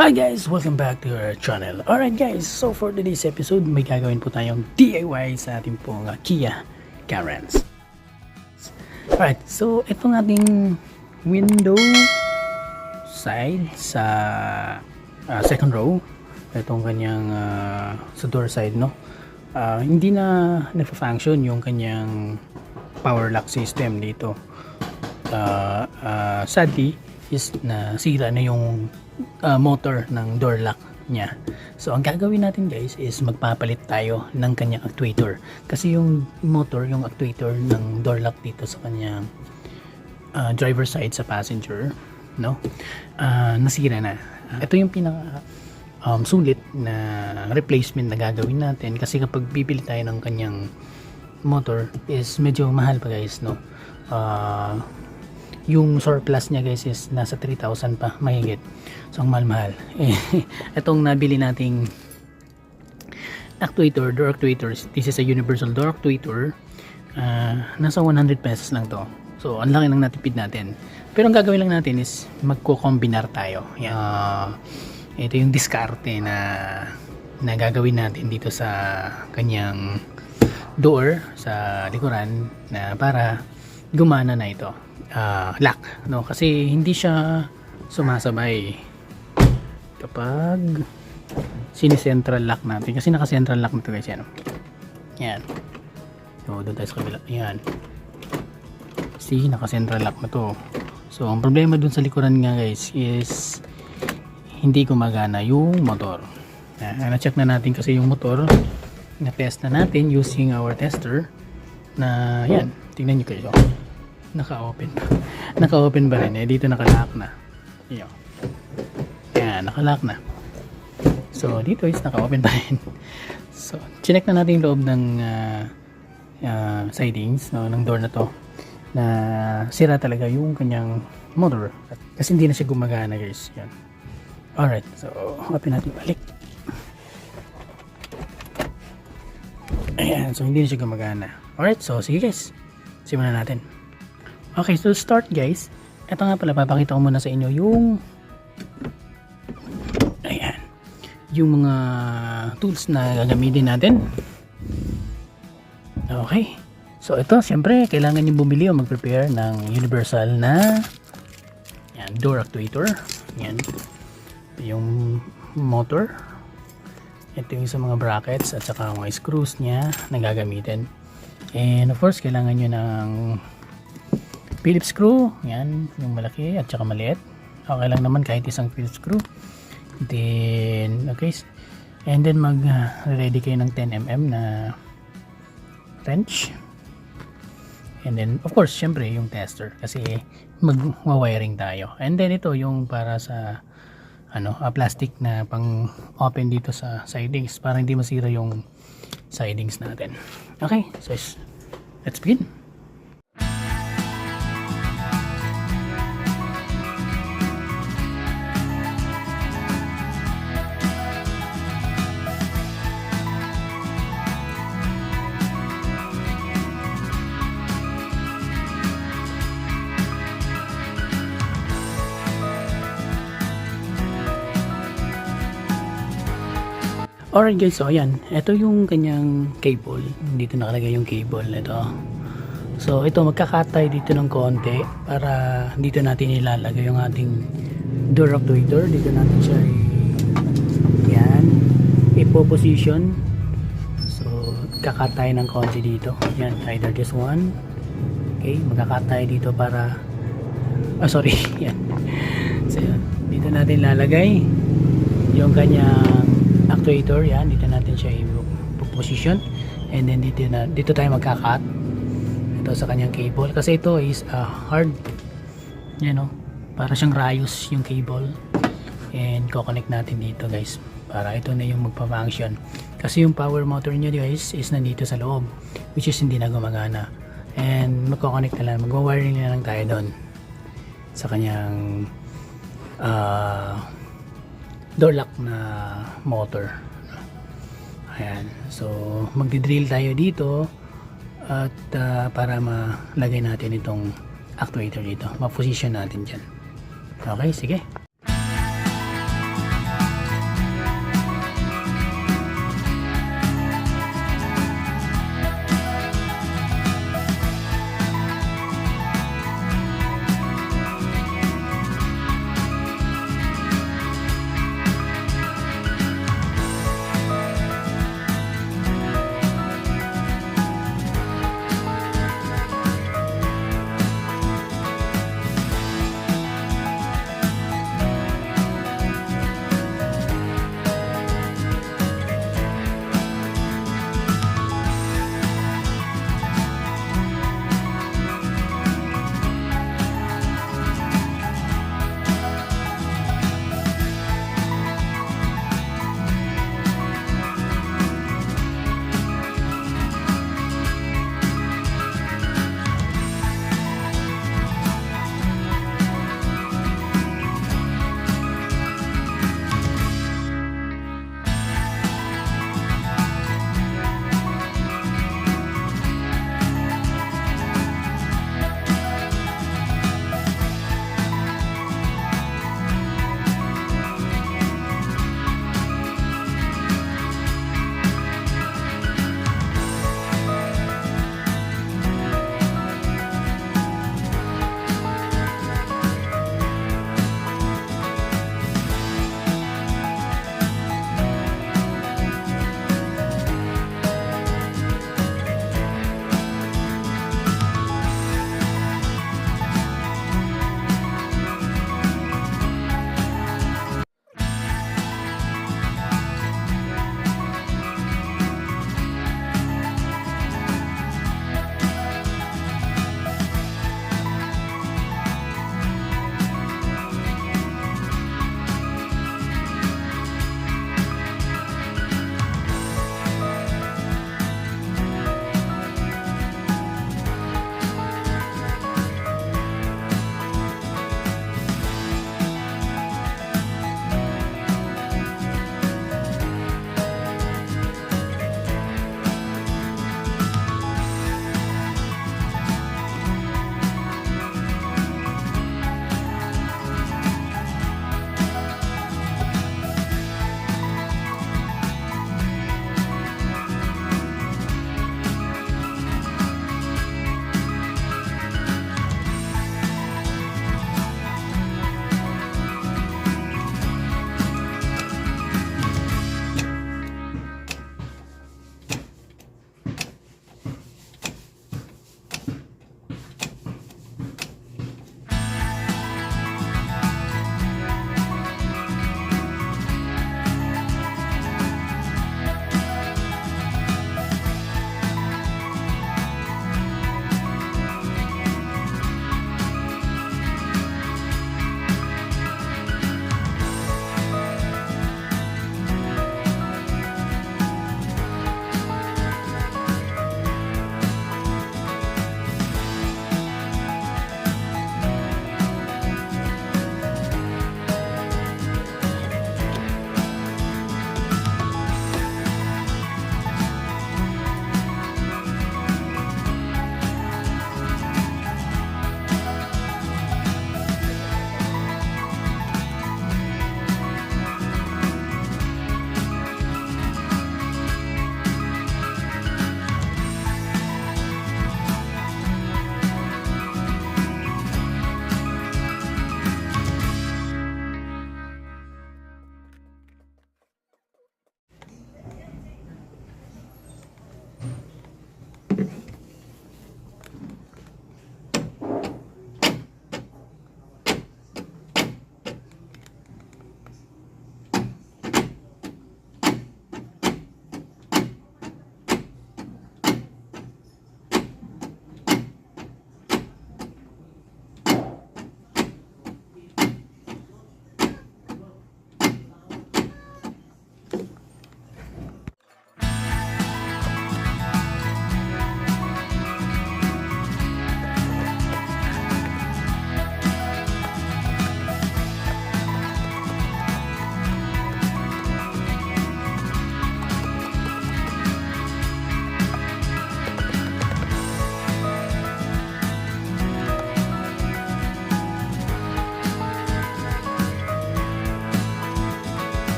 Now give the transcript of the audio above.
Hi guys! Welcome back to our channel. Alright guys, so for today's episode, may gagawin po tayong DIY sa ating pong Kia Carens. Alright, so itong ating window side sa second row, itong kanyang sa door side, no? Hindi na nagpa-function yung kanyang power lock system dito. Sadly, is nasira na yung motor ng door lock niya. So ang gagawin natin guys is magpapalit tayo ng kanyang actuator, kasi yung motor, yung actuator ng door lock dito sa kanyang driver side sa passenger, no, nasira na. Ito yung pinaka sulit na replacement na gagawin natin, kasi kapag bibili tayo ng kanyang motor is medyo mahal pa guys, no. Yung surplus niya guys is nasa 3,000 pa mahigit. So ang mahal-mahal. Itong nabili nating actuator, door actuator, this is a universal door actuator, nasa 100 pesos lang to. So ang laki ng natipid natin. Pero ang gagawin lang natin is magko-combinar tayo. Ito yung diskarte na gagawin natin dito sa kanyang door sa likuran, na para gumana na ito. Lock, no, kasi hindi siya sumasabay kapag sinicentral lock natin, kasi naka central lock na ito guys. Yan, so doon tayo sa kabila. Yan, see, naka central lock na to. So ang problema dun sa likuran nga guys is hindi gumagana yung motor. Na-check na natin kasi yung motor, na-test na natin using our tester, na yan, tingnan nyo kayo, naka-open ba rin, dito naka-lock na. Yan, naka-lock na. So dito is naka-open pa rin. So chinek na natin yung loob ng sidings, no, ng door na to, na sira talaga yung kanyang motor, kasi hindi na siya gumagana guys. Yan. Alright, so open natin balik. Ayan, so hindi na siya gumagana. Alright, so sige guys, simulan natin. Okay, so start guys. Ito nga pala, papakita ko muna sa inyo yung yung mga tools na gagamitin natin. Okay, so ito syempre kailangan nyo bumili o mag-prepare ng universal na door actuator. Yan, yung motor, ito yung sa mga brackets at saka mga screws nya na gagamitin. And of course kailangan nyo ng Phillips screw, yan, yung malaki at saka maliit. Okay lang naman kahit isang Phillips screw. Then okay, and then mag-ready kayo ng 10mm na wrench. And then of course syempre yung tester, kasi mag-wiring tayo. And then ito yung para sa plastic na pang open dito sa sidings, para hindi masira yung sidings natin. Okay, so let's begin. Alright guys, so ayan, ito yung kanyang cable. Dito nakalagay yung cable nito. So ito, magkakatay dito ng konti para dito natin ilalagay yung ating door actuator. Dito natin siya ipo-position. So kakatay ng konti dito. Yan, either this one. Okay, magkakatay dito para sorry, yan. So dito natin ilalagay yung kanyang actuator. Yan, dito natin siya i-position, and then dito tayo magka-cut ito sa kanyang cable, kasi ito is hard, yan, no? Para siyang rayos yung cable, and ko-connect natin dito guys, para ito na yung magpa-function, kasi yung power motor nyo guys is nandito sa loob, which is hindi na gumagana, and magko-connect na lang, mag-wiring na lang tayo doon sa kanyang door lock na motor. Ayan, so magdi-drill tayo dito at para malagay natin itong actuator dito, ma-position natin dyan. Okay, sige.